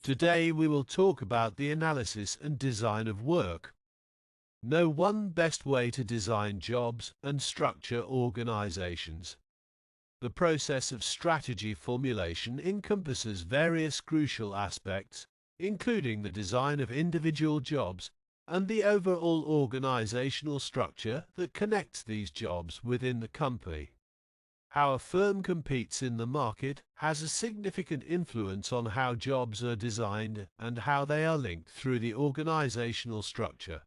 Today we will talk about the analysis and design of work. Know one best way to design jobs and structure organizations. The process of strategy formulation encompasses various crucial aspects, including the design of individual jobs and the overall organizational structure that connects these jobs within the company. How a firm competes in the market has a significant influence on how jobs are designed and how they are linked through the organizational structure.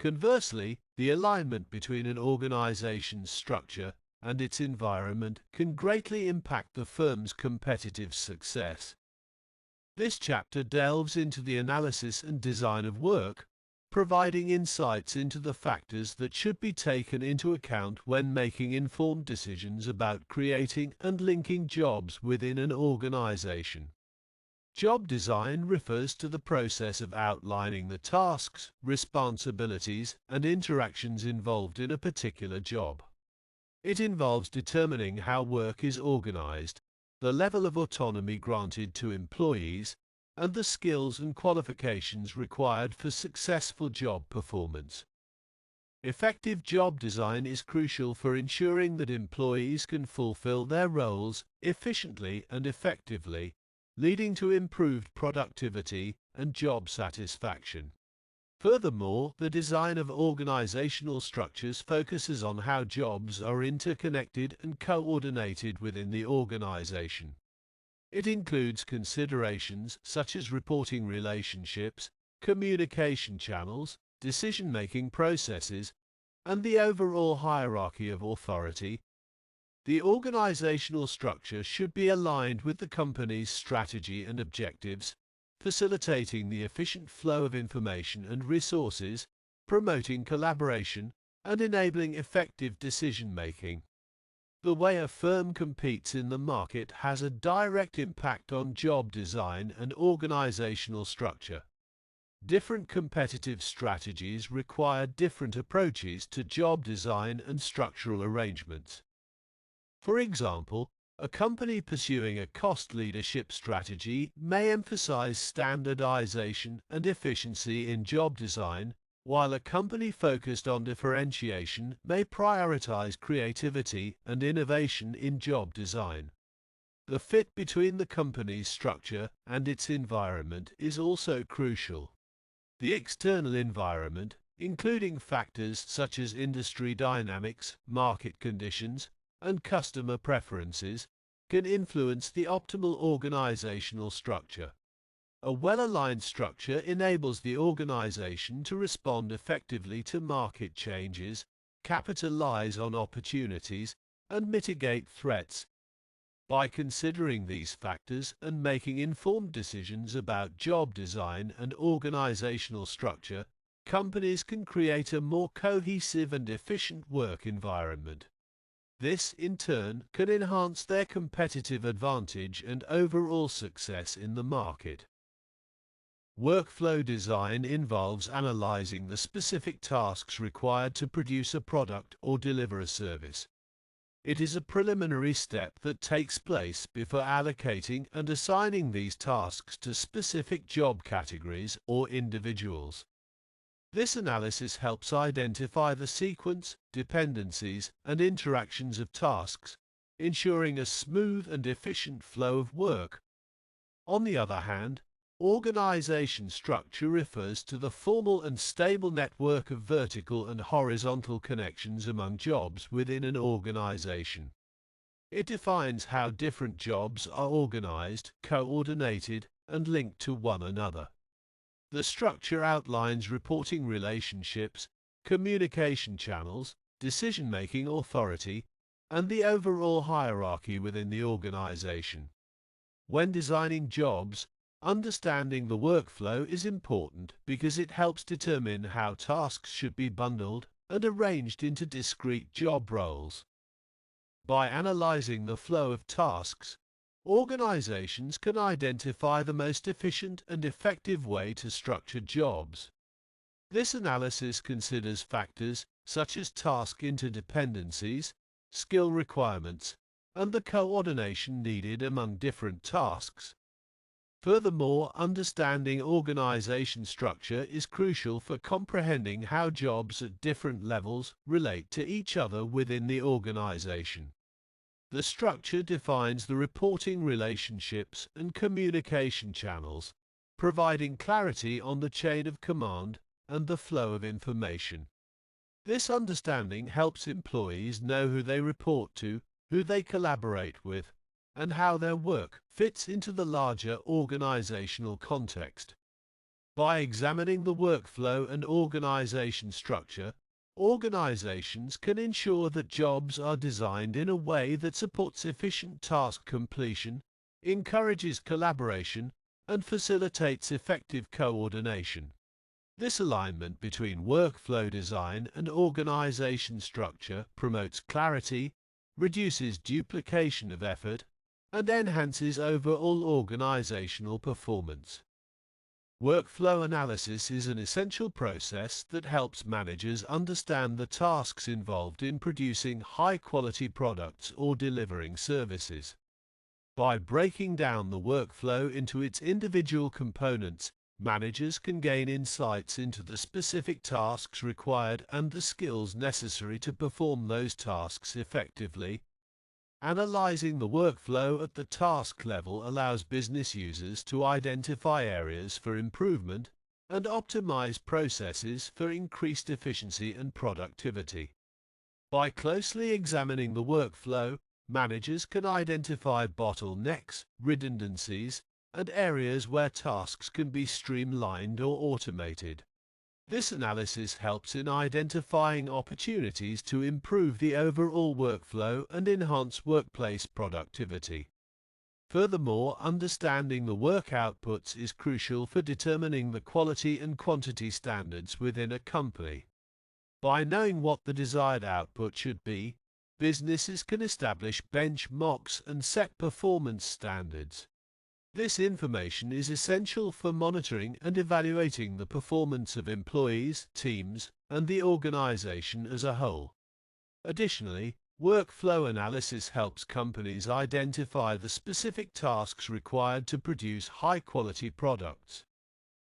Conversely, the alignment between an organization's structure and its environment can greatly impact the firm's competitive success. This chapter delves into the analysis and design of work, providing insights into the factors that should be taken into account when making informed decisions about creating and linking jobs within an organization. Job design refers to the process of outlining the tasks, responsibilities, and interactions involved in a particular job. It involves determining how work is organized, the level of autonomy granted to employees, and the skills and qualifications required for successful job performance. Effective job design is crucial for ensuring that employees can fulfill their roles efficiently and effectively, leading to improved productivity and job satisfaction. Furthermore, the design of organizational structures focuses on how jobs are interconnected and coordinated within the organization. It includes considerations such as reporting relationships, communication channels, decision-making processes, and the overall hierarchy of authority. The organizational structure should be aligned with the company's strategy and objectives, facilitating the efficient flow of information and resources, promoting collaboration, and enabling effective decision-making. The way a firm competes in the market has a direct impact on job design and organizational structure. Different competitive strategies require different approaches to job design and structural arrangements. For example, a company pursuing a cost leadership strategy may emphasize standardization and efficiency in job design, while a company focused on differentiation may prioritize creativity and innovation in job design. The fit between the company's structure and its environment is also crucial. The external environment, including factors such as industry dynamics, market conditions, and customer preferences, can influence the optimal organizational structure. A well-aligned structure enables the organization to respond effectively to market changes, capitalize on opportunities, and mitigate threats. By considering these factors and making informed decisions about job design and organizational structure, companies can create a more cohesive and efficient work environment. This, in turn, can enhance their competitive advantage and overall success in the market. Workflow design involves analyzing the specific tasks required to produce a product or deliver a service. It is a preliminary step that takes place before allocating and assigning these tasks to specific job categories or individuals. This analysis helps identify the sequence, dependencies, and interactions of tasks, ensuring a smooth and efficient flow of work. On the other hand, organization structure refers to the formal and stable network of vertical and horizontal connections among jobs within an organization. It defines how different jobs are organized, coordinated, and linked to one another. The structure outlines reporting relationships, communication channels, decision-making authority, and the overall hierarchy within the organization. When designing jobs, understanding the workflow is important because it helps determine how tasks should be bundled and arranged into discrete job roles. By analyzing the flow of tasks, organizations can identify the most efficient and effective way to structure jobs. This analysis considers factors such as task interdependencies, skill requirements, and the coordination needed among different tasks. Furthermore, understanding organization structure is crucial for comprehending how jobs at different levels relate to each other within the organization. The structure defines the reporting relationships and communication channels, providing clarity on the chain of command and the flow of information. This understanding helps employees know who they report to, who they collaborate with, and how their work fits into the larger organizational context. By examining the workflow and organization structure, organizations can ensure that jobs are designed in a way that supports efficient task completion, encourages collaboration, and facilitates effective coordination. This alignment between workflow design and organization structure promotes clarity, reduces duplication of effort, and enhances overall organizational performance. Workflow analysis is an essential process that helps managers understand the tasks involved in producing high-quality products or delivering services. By breaking down the workflow into its individual components, managers can gain insights into the specific tasks required and the skills necessary to perform those tasks effectively. Analyzing the workflow at the task level allows business users to identify areas for improvement and optimize processes for increased efficiency and productivity. By closely examining the workflow, managers can identify bottlenecks, redundancies, and areas where tasks can be streamlined or automated. This analysis helps in identifying opportunities to improve the overall workflow and enhance workplace productivity. Furthermore, understanding the work outputs is crucial for determining the quality and quantity standards within a company. By knowing what the desired output should be, businesses can establish benchmarks and set performance standards. This information is essential for monitoring and evaluating the performance of employees, teams, and the organization as a whole. Additionally, workflow analysis helps companies identify the specific tasks required to produce high-quality products.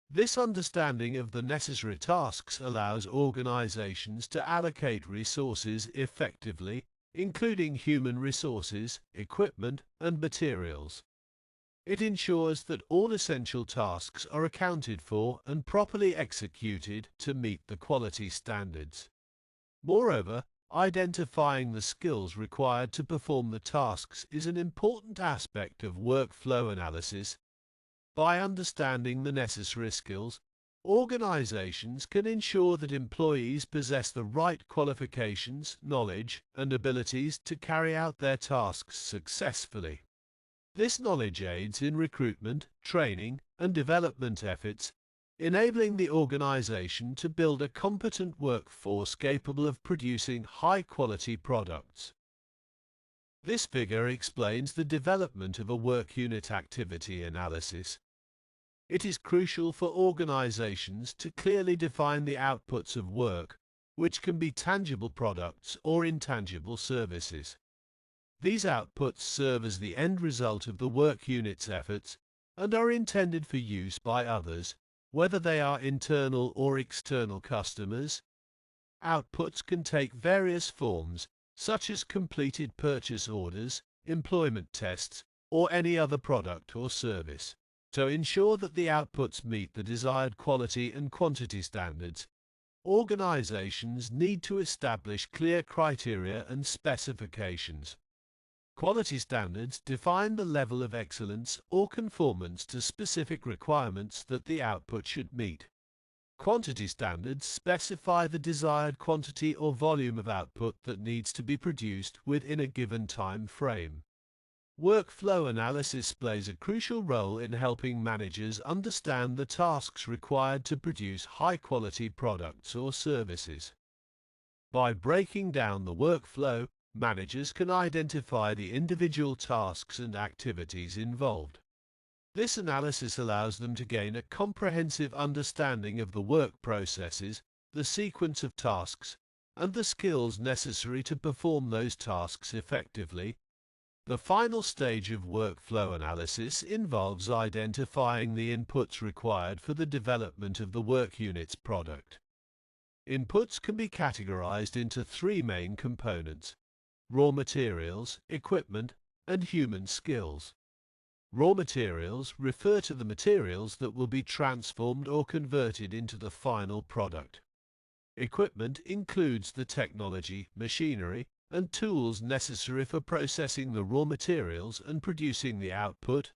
This understanding of the necessary tasks allows organizations to allocate resources effectively, including human resources, equipment, and materials. It ensures that all essential tasks are accounted for and properly executed to meet the quality standards. Moreover, identifying the skills required to perform the tasks is an important aspect of workflow analysis. By understanding the necessary skills, organizations can ensure that employees possess the right qualifications, knowledge, and abilities to carry out their tasks successfully. This knowledge aids in recruitment, training, and development efforts, enabling the organization to build a competent workforce capable of producing high-quality products. This figure explains the development of a work unit activity analysis. It is crucial for organizations to clearly define the outputs of work, which can be tangible products or intangible services. These outputs serve as the end result of the work unit's efforts and are intended for use by others, whether they are internal or external customers. Outputs can take various forms, such as completed purchase orders, employment tests, or any other product or service. To ensure that the outputs meet the desired quality and quantity standards, organizations need to establish clear criteria and specifications. Quality standards define the level of excellence or conformance to specific requirements that the output should meet. Quantity standards specify the desired quantity or volume of output that needs to be produced within a given time frame. Workflow analysis plays a crucial role in helping managers understand the tasks required to produce high-quality products or services. By breaking down the workflow, managers can identify the individual tasks and activities involved. This analysis allows them to gain a comprehensive understanding of the work processes, the sequence of tasks, and the skills necessary to perform those tasks effectively. The final stage of workflow analysis involves identifying the inputs required for the development of the work unit's product. Inputs can be categorized into three main components: raw materials, equipment, and human skills. Raw materials refer to the materials that will be transformed or converted into the final product. Equipment includes the technology, machinery, and tools necessary for processing the raw materials and producing the output.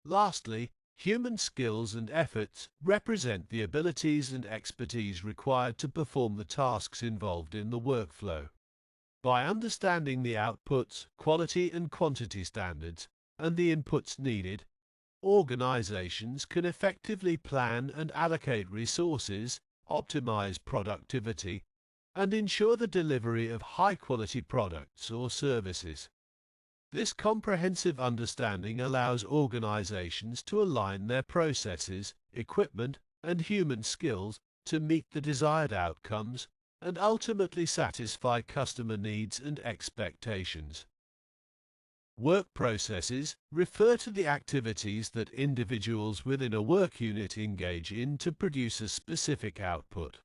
Lastly, human skills and efforts represent the abilities and expertise required to perform the tasks involved in the workflow. By understanding the outputs, quality and quantity standards, and the inputs needed, organizations can effectively plan and allocate resources, optimize productivity, and ensure the delivery of high-quality products or services. This comprehensive understanding allows organizations to align their processes, equipment, and human skills to meet the desired outcomes and ultimately satisfy customer needs and expectations. Work processes refer to the activities that individuals within a work unit engage in to produce a specific output.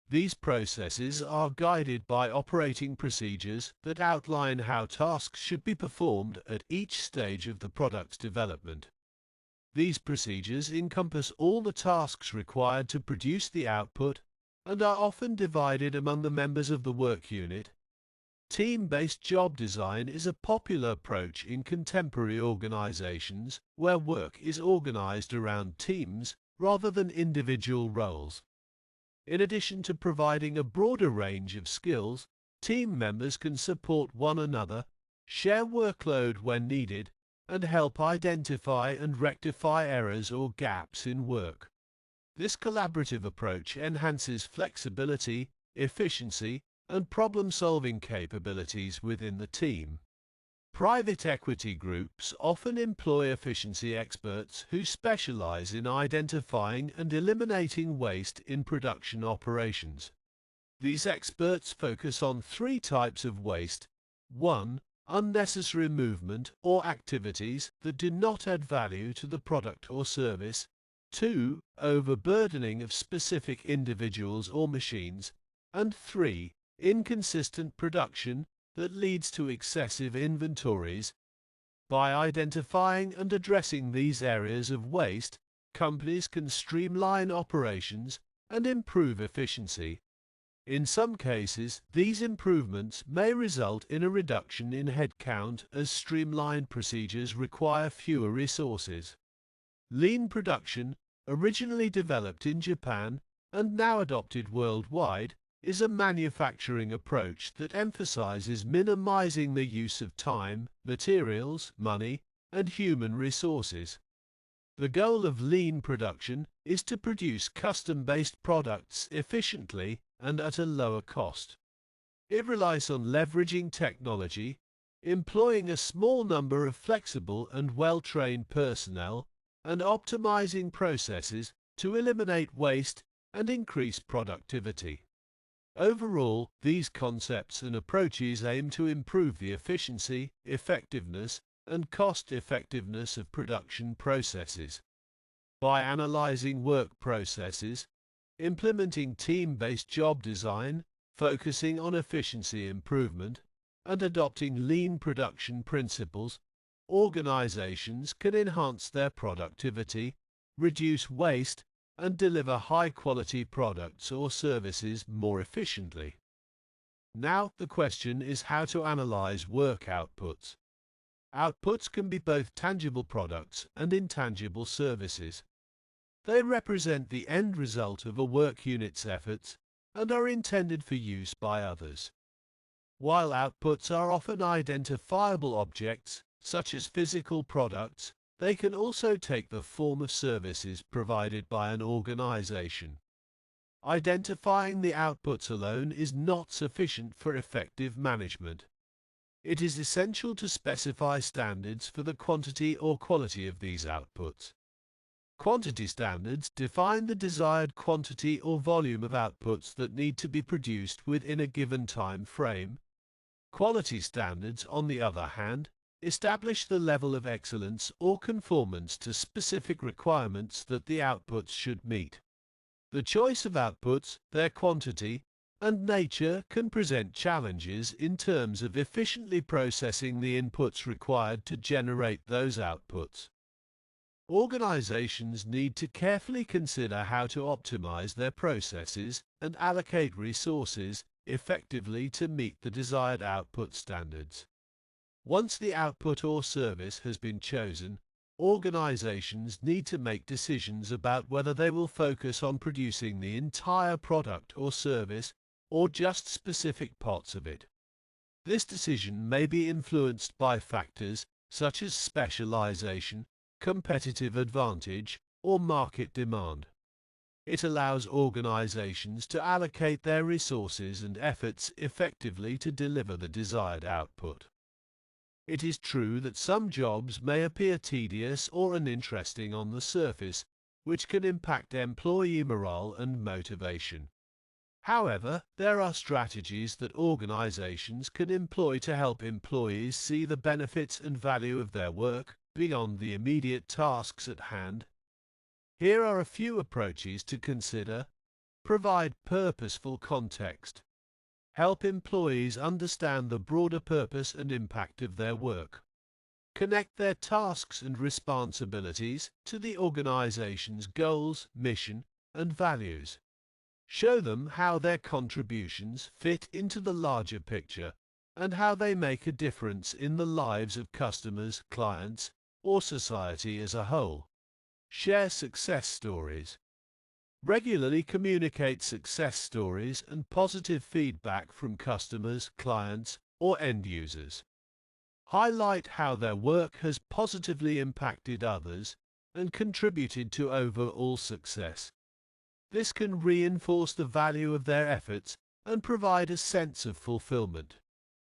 These processes are guided by operating procedures that outline how tasks should be performed at each stage of the product's development. These procedures encompass all the tasks required to produce the output and are often divided among the members of the work unit. Team-based job design is a popular approach in contemporary organizations where work is organized around teams rather than individual roles. In addition to providing a broader range of skills, team members can support one another, share workload when needed, and help identify and rectify errors or gaps in work. This collaborative approach enhances flexibility, efficiency, and problem-solving capabilities within the team. Private equity groups often employ efficiency experts who specialize in identifying and eliminating waste in production operations. These experts focus on three types of waste: 1. Unnecessary movement or activities that do not add value to the product or service. 2. Overburdening of specific individuals or machines. And 3. Inconsistent production that leads to excessive inventories. By identifying and addressing these areas of waste, companies can streamline operations and improve efficiency. In some cases, these improvements may result in a reduction in headcount as streamlined procedures require fewer resources. Lean production, originally developed in Japan and now adopted worldwide, is a manufacturing approach that emphasizes minimizing the use of time, materials, money, and human resources. The goal of lean production is to produce custom-based products efficiently and at a lower cost. It relies on leveraging technology, employing a small number of flexible and well-trained personnel, and optimizing processes to eliminate waste and increase productivity. Overall, these concepts and approaches aim to improve the efficiency, effectiveness, and cost-effectiveness of production processes. By analyzing work processes, implementing team-based job design, focusing on efficiency improvement, and adopting lean production principles, organizations can enhance their productivity, reduce waste, and deliver high-quality products or services more efficiently. Now the question is how to analyze work outputs. Outputs can be both tangible products and intangible services. They represent the end result of a work unit's efforts and are intended for use by others. While outputs are often identifiable objects, such as physical products, they can also take the form of services provided by an organization. Identifying the outputs alone is not sufficient for effective management. It is essential to specify standards for the quantity or quality of these outputs. Quantity standards define the desired quantity or volume of outputs that need to be produced within a given time frame. Quality standards, on the other hand, establish the level of excellence or conformance to specific requirements that the outputs should meet. The choice of outputs, their quantity, and nature can present challenges in terms of efficiently processing the inputs required to generate those outputs. Organizations need to carefully consider how to optimize their processes and allocate resources effectively to meet the desired output standards. Once the output or service has been chosen, organizations need to make decisions about whether they will focus on producing the entire product or service or just specific parts of it. This decision may be influenced by factors such as specialization, competitive advantage, or market demand. It allows organizations to allocate their resources and efforts effectively to deliver the desired output. It is true that some jobs may appear tedious or uninteresting on the surface, which can impact employee morale and motivation. However, there are strategies that organizations can employ to help employees see the benefits and value of their work beyond the immediate tasks at hand. Here are a few approaches to consider. Provide purposeful context. Help employees understand the broader purpose and impact of their work. Connect their tasks and responsibilities to the organization's goals, mission, and values. Show them how their contributions fit into the larger picture and how they make a difference in the lives of customers, clients, or society as a whole. Share success stories. Regularly communicate success stories and positive feedback from customers, clients, or end users. Highlight how their work has positively impacted others and contributed to overall success. This can reinforce the value of their efforts and provide a sense of fulfillment.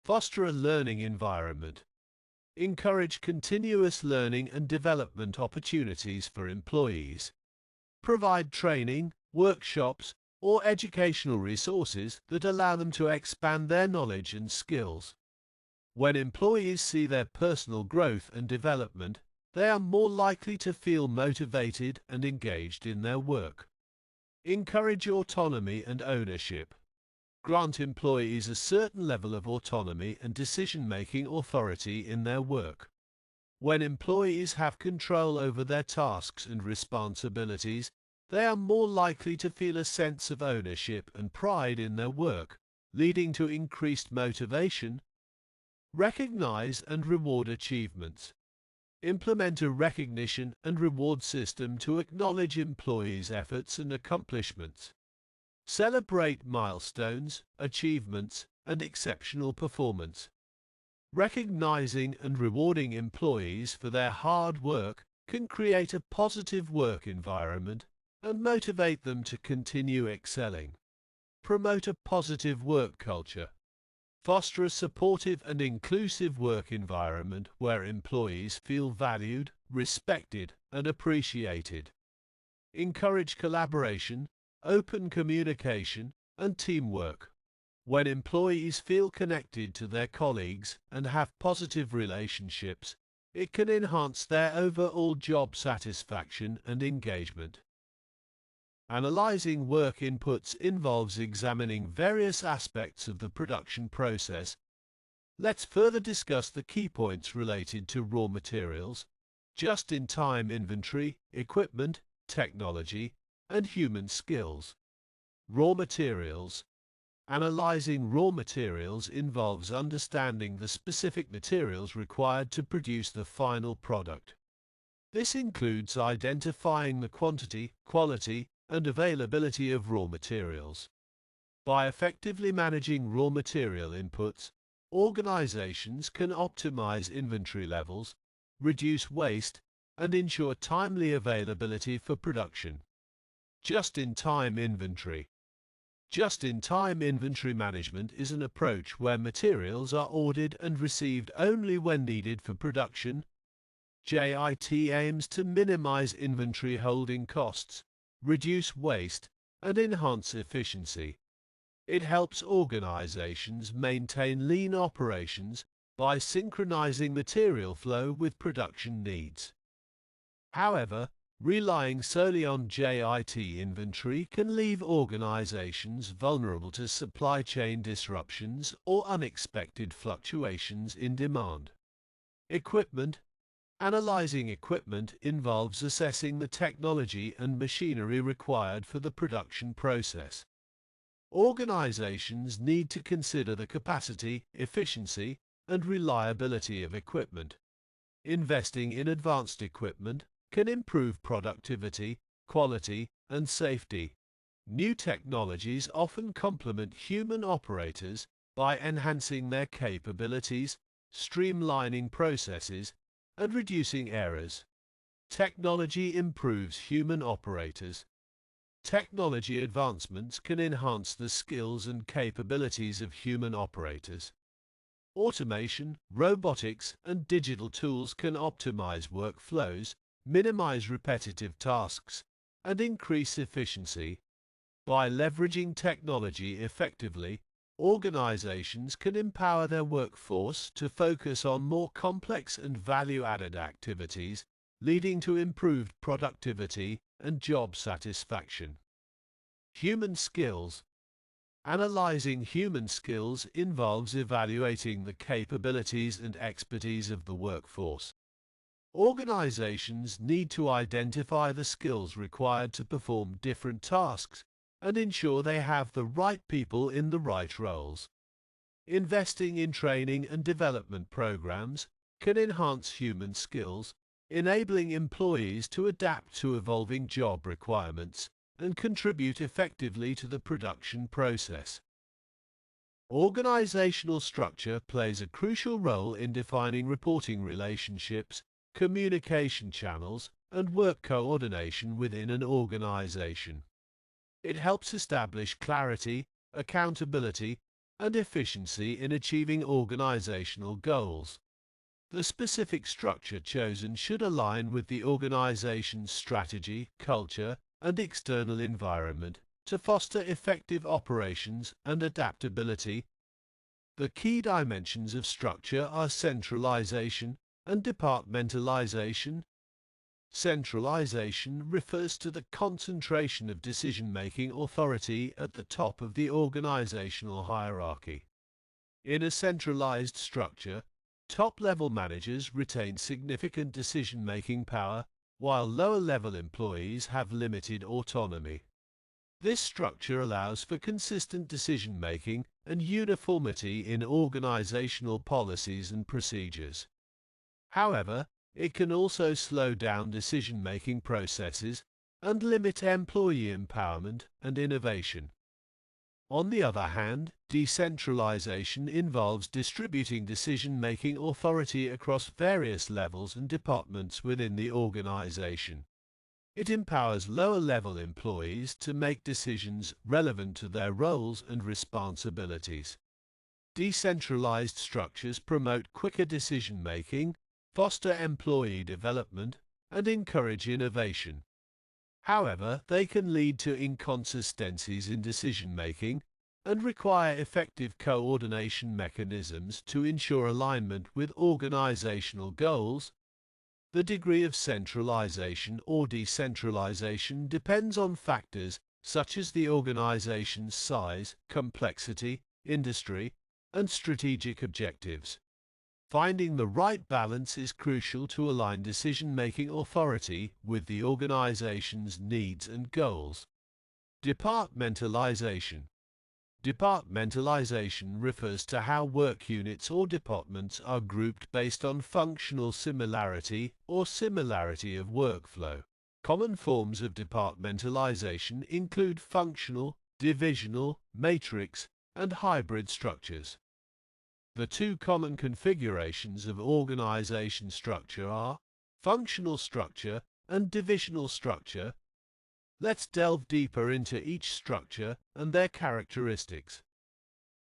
Foster a learning environment. Encourage continuous learning and development opportunities for employees. Provide training, workshops, or educational resources that allow them to expand their knowledge and skills. When employees see their personal growth and development, they are more likely to feel motivated and engaged in their work. Encourage autonomy and ownership. Grant employees a certain level of autonomy and decision-making authority in their work. When employees have control over their tasks and responsibilities, they are more likely to feel a sense of ownership and pride in their work, leading to increased motivation. Recognize and reward achievements. Implement a recognition and reward system to acknowledge employees' efforts and accomplishments. Celebrate milestones, achievements, and exceptional performance. Recognizing and rewarding employees for their hard work can create a positive work environment and motivate them to continue excelling. Promote a positive work culture. Foster a supportive and inclusive work environment where employees feel valued, respected, and appreciated. Encourage collaboration, open communication, and teamwork. When employees feel connected to their colleagues and have positive relationships, it can enhance their overall job satisfaction and engagement. Analyzing work inputs involves examining various aspects of the production process. Let's further discuss the key points related to raw materials, just-in-time inventory, equipment, technology, and human skills. Raw materials. Analyzing raw materials involves understanding the specific materials required to produce the final product. This includes identifying the quantity, quality, and availability of raw materials. By effectively managing raw material inputs, organizations can optimize inventory levels, reduce waste, and ensure timely availability for production. Just-in-time inventory. Just-in-time inventory management is an approach where materials are ordered and received only when needed for production. JIT aims to minimize inventory holding costs, reduce waste, and enhance efficiency. It helps organizations maintain lean operations by synchronizing material flow with production needs. However, relying solely on JIT inventory can leave organizations vulnerable to supply chain disruptions or unexpected fluctuations in demand. Equipment. Analyzing equipment involves assessing the technology and machinery required for the production process. Organizations need to consider the capacity, efficiency, and reliability of equipment. Investing in advanced equipment can improve productivity, quality, and safety. New technologies often complement human operators by enhancing their capabilities, streamlining processes, and reducing errors. Technology improves human operators. Technology advancements can enhance the skills and capabilities of human operators. Automation, robotics, and digital tools can optimize workflows, minimize repetitive tasks, and increase efficiency. By leveraging technology effectively, organizations can empower their workforce to focus on more complex and value-added activities, leading to improved productivity and job satisfaction. Human skills. Analyzing human skills involves evaluating the capabilities and expertise of the workforce. Organizations need to identify the skills required to perform different tasks and ensure they have the right people in the right roles. Investing in training and development programs can enhance human skills, enabling employees to adapt to evolving job requirements and contribute effectively to the production process. Organizational structure plays a crucial role in defining reporting relationships, communication channels, and work coordination within an organization. It helps establish clarity, accountability, and efficiency in achieving organizational goals. The specific structure chosen should align with the organization's strategy, culture, and external environment to foster effective operations and adaptability. The key dimensions of structure are centralization and departmentalization. Centralization refers to the concentration of decision-making authority at the top of the organizational hierarchy. In a centralized structure, top-level managers retain significant decision-making power, while lower-level employees have limited autonomy. This structure allows for consistent decision-making and uniformity in organizational policies and procedures. However, it can also slow down decision-making processes and limit employee empowerment and innovation. On the other hand, decentralization involves distributing decision-making authority across various levels and departments within the organization. It empowers lower-level employees to make decisions relevant to their roles and responsibilities. Decentralized structures promote quicker decision-making, foster employee development, and encourage innovation. However, they can lead to inconsistencies in decision-making and require effective coordination mechanisms to ensure alignment with organizational goals. The degree of centralization or decentralization depends on factors such as the organization's size, complexity, industry, and strategic objectives. Finding the right balance is crucial to align decision-making authority with the organization's needs and goals. Departmentalization. Departmentalization refers to how work units or departments are grouped based on functional similarity or similarity of workflow. Common forms of departmentalization include functional, divisional, matrix, and hybrid structures. The two common configurations of organization structure are functional structure and divisional structure. Let's delve deeper into each structure and their characteristics.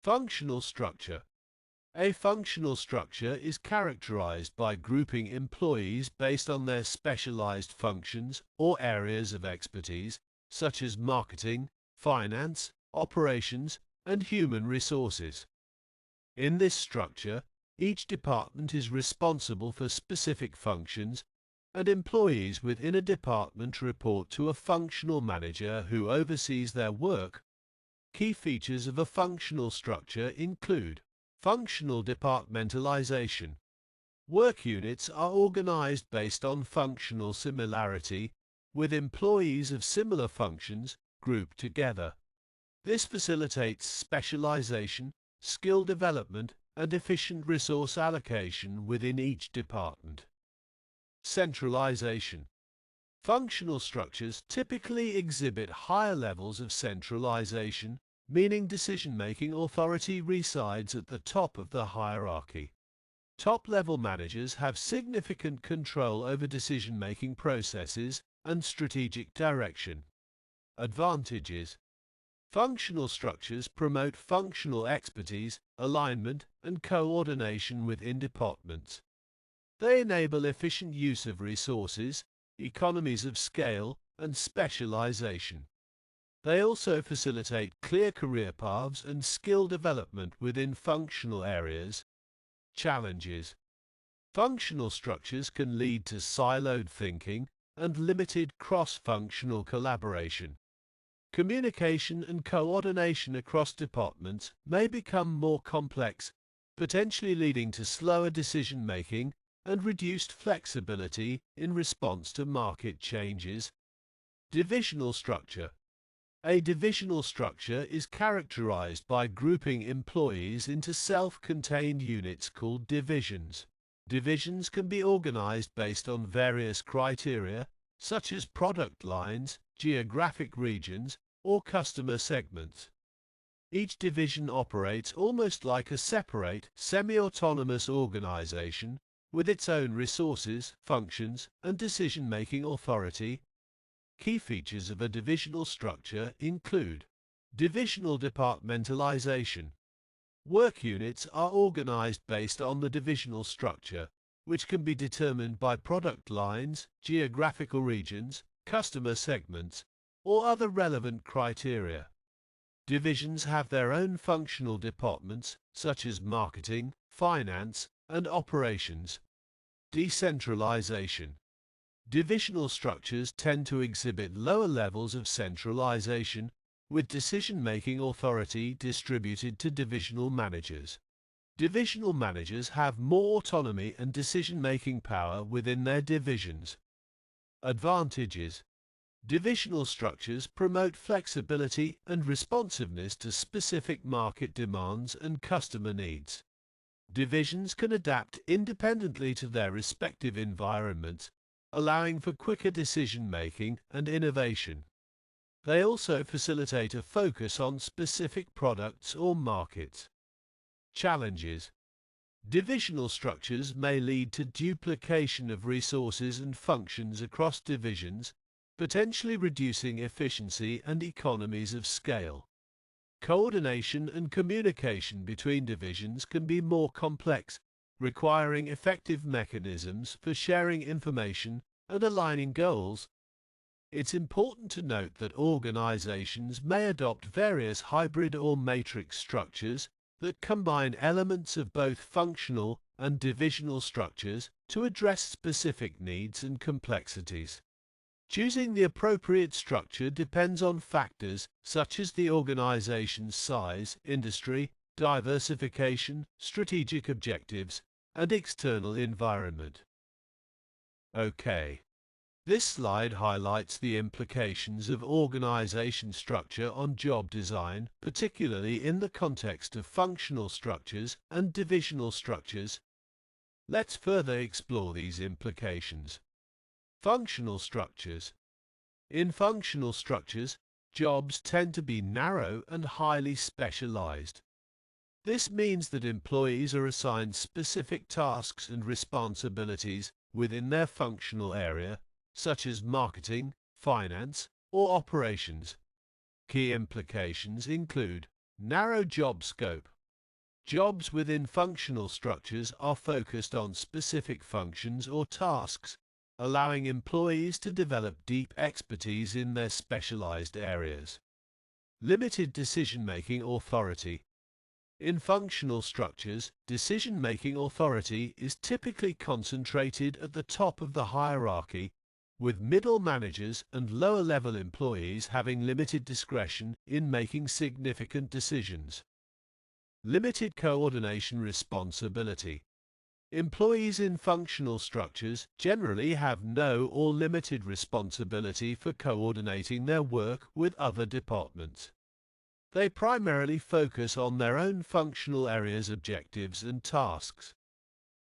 Functional structure. A functional structure is characterized by grouping employees based on their specialized functions or areas of expertise, such as marketing, finance, operations, and human resources. In this structure, Each department is responsible for specific functions, and employees within a department report to a functional manager who oversees their work. Key features of a functional structure include functional departmentalization. Work units are organized based on functional similarity, with employees of similar functions grouped together. This facilitates specialization, skill development, and efficient resource allocation within each department. Centralization. Functional structures typically exhibit higher levels of centralization, meaning decision-making authority resides at the top of the hierarchy. Top-level managers have significant control over decision-making processes and strategic direction. Advantages. Functional structures promote functional expertise, alignment, and coordination within departments. They enable efficient use of resources, economies of scale, and specialization. They also facilitate clear career paths and skill development within functional areas. Challenges. Functional structures can lead to siloed thinking and limited cross-functional collaboration. Communication and coordination across departments may become more complex, potentially leading to slower decision-making and reduced flexibility in response to market changes. Divisional structure. A divisional structure is characterized by grouping employees into self-contained units called divisions. Divisions can be organized based on various criteria, such as product lines, geographic regions, or customer segments. Each division operates almost like a separate, semi-autonomous organization with its own resources, functions, and decision-making authority. Key features of a divisional structure include divisional departmentalization. Work units are organized based on the divisional structure, which can be determined by product lines, geographical regions, customer segments, or other relevant criteria. Divisions have their own functional departments, such as marketing, finance, and operations. Decentralization. Divisional structures tend to exhibit lower levels of centralization, with decision-making authority distributed to divisional managers. Divisional managers have more autonomy and decision-making power within their divisions. Advantages. Divisional structures promote flexibility and responsiveness to specific market demands and customer needs. Divisions can adapt independently to their respective environments, allowing for quicker decision-making and innovation. They also facilitate a focus on specific products or markets. Challenges. Divisional structures may lead to duplication of resources and functions across divisions, potentially reducing efficiency and economies of scale. Coordination and communication between divisions can be more complex, requiring effective mechanisms for sharing information and aligning goals. It's important to note that organizations may adopt various hybrid or matrix structures that combine elements of both functional and divisional structures to address specific needs and complexities. Choosing the appropriate structure depends on factors such as the organization's size, industry, diversification, strategic objectives, and external environment. Okay. This slide highlights the implications of organization structure on job design, particularly in the context of functional structures and divisional structures. Let's further explore these implications. Functional structures. In functional structures, jobs tend to be narrow and highly specialized. This means that employees are assigned specific tasks and responsibilities within their functional area, such as marketing, finance, or operations. Key implications include narrow job scope. Jobs within functional structures are focused on specific functions or tasks, allowing employees to develop deep expertise in their specialized areas. Limited decision-making authority. In functional structures, decision-making authority is typically concentrated at the top of the hierarchy, with middle managers and lower-level employees having limited discretion in making significant decisions. Limited coordination responsibility. Employees in functional structures generally have no or limited responsibility for coordinating their work with other departments. They primarily focus on their own functional areas' objectives and tasks.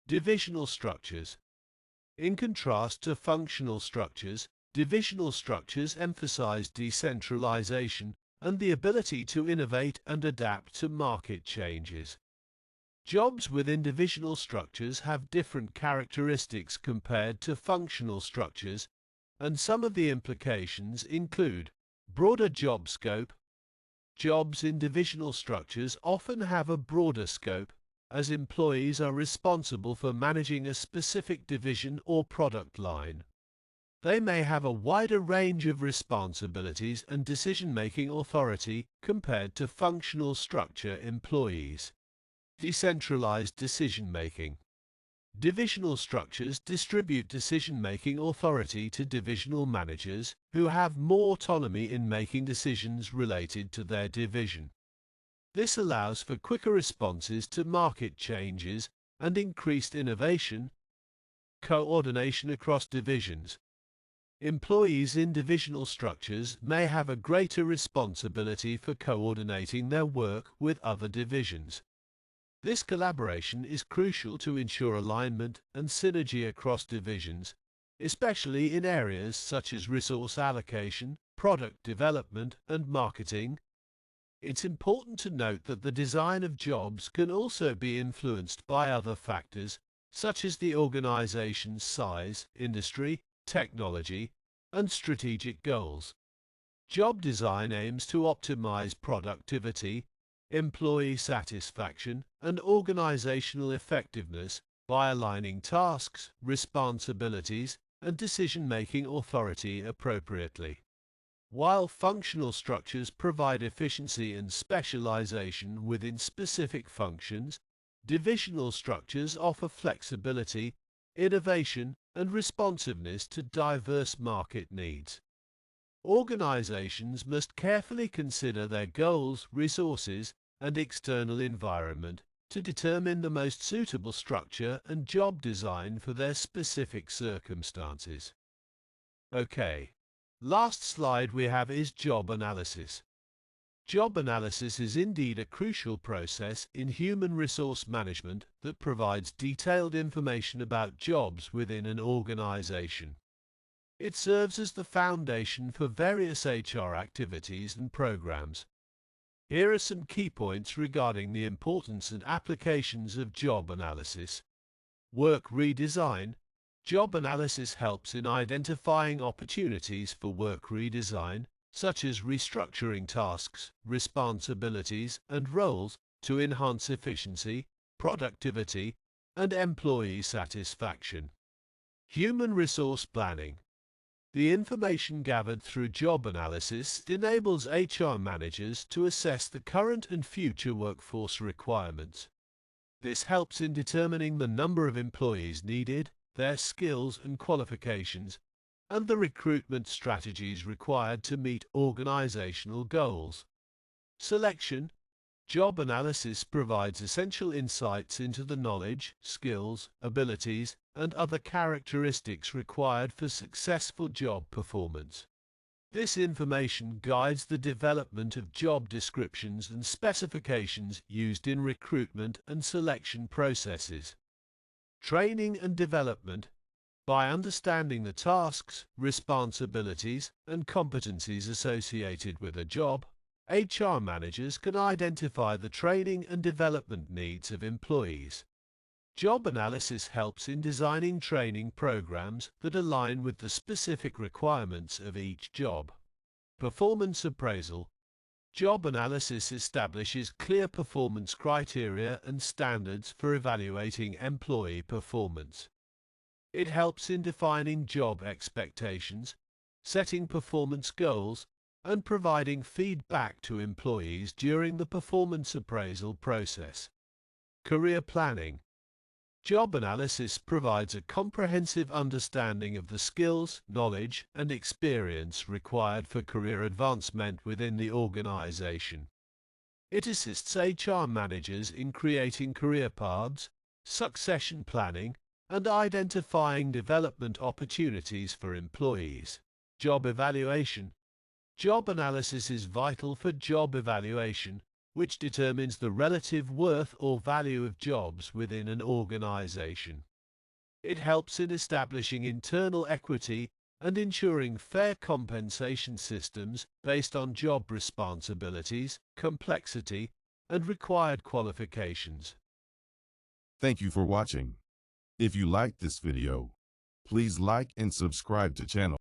Divisional structures. In contrast to functional structures, divisional structures emphasize decentralization and the ability to innovate and adapt to market changes. Jobs within divisional structures have different characteristics compared to functional structures, and some of the implications include broader job scope. Jobs in divisional structures often have a broader scope, as employees are responsible for managing a specific division or product line. They may have a wider range of responsibilities and decision-making authority compared to functional structure employees. Decentralized decision-making. Divisional structures distribute decision-making authority to divisional managers who have more autonomy in making decisions related to their division. This allows for quicker responses to market changes and increased innovation. Coordination across divisions. Employees in divisional structures may have a greater responsibility for coordinating their work with other divisions. This collaboration is crucial to ensure alignment and synergy across divisions, especially in areas such as resource allocation, product development, and marketing. It's important to note that the design of jobs can also be influenced by other factors, such as the organization's size, industry, technology, and strategic goals. Job design aims to optimize productivity, employee satisfaction, and organizational effectiveness by aligning tasks, responsibilities, and decision-making authority appropriately. While functional structures provide efficiency and specialization within specific functions, divisional structures offer flexibility, innovation, and responsiveness to diverse market needs. Organizations must carefully consider their goals, resources, and external environment to determine the most suitable structure and job design for their specific circumstances. Okay, last slide we have is job analysis. Job analysis is indeed a crucial process in human resource management that provides detailed information about jobs within an organization. It serves as the foundation for various HR activities and programs. Here are some key points regarding the importance and applications of job analysis. Work redesign. Job analysis helps in identifying opportunities for work redesign, such as restructuring tasks, responsibilities, and roles to enhance efficiency, productivity, and employee satisfaction. Human resource planning. The information gathered through job analysis enables HR managers to assess the current and future workforce requirements. This helps in determining the number of employees needed, their skills and qualifications, and the recruitment strategies required to meet organizational goals. Selection. Job analysis provides essential insights into the knowledge, skills, abilities, and other characteristics required for successful job performance. This information guides the development of job descriptions and specifications used in recruitment and selection processes. Training and development. By understanding the tasks, responsibilities, and competencies associated with a job, HR managers can identify the training and development needs of employees. Job analysis helps in designing training programs that align with the specific requirements of each job. Performance appraisal. Job analysis establishes clear performance criteria and standards for evaluating employee performance. It helps in defining job expectations, setting performance goals, and providing feedback to employees during the performance appraisal process. Career planning. Job analysis provides a comprehensive understanding of the skills, knowledge, and experience required for career advancement within the organization. It assists HR managers in creating career paths, succession planning, and identifying development opportunities for employees. Job evaluation. Job analysis is vital for job evaluation, which determines the relative worth or value of jobs within an organization. It helps in establishing internal equity and ensuring fair compensation systems based on job responsibilities, complexity, and required qualifications. Thank you for watching. If you liked this video, please like and subscribe to channel.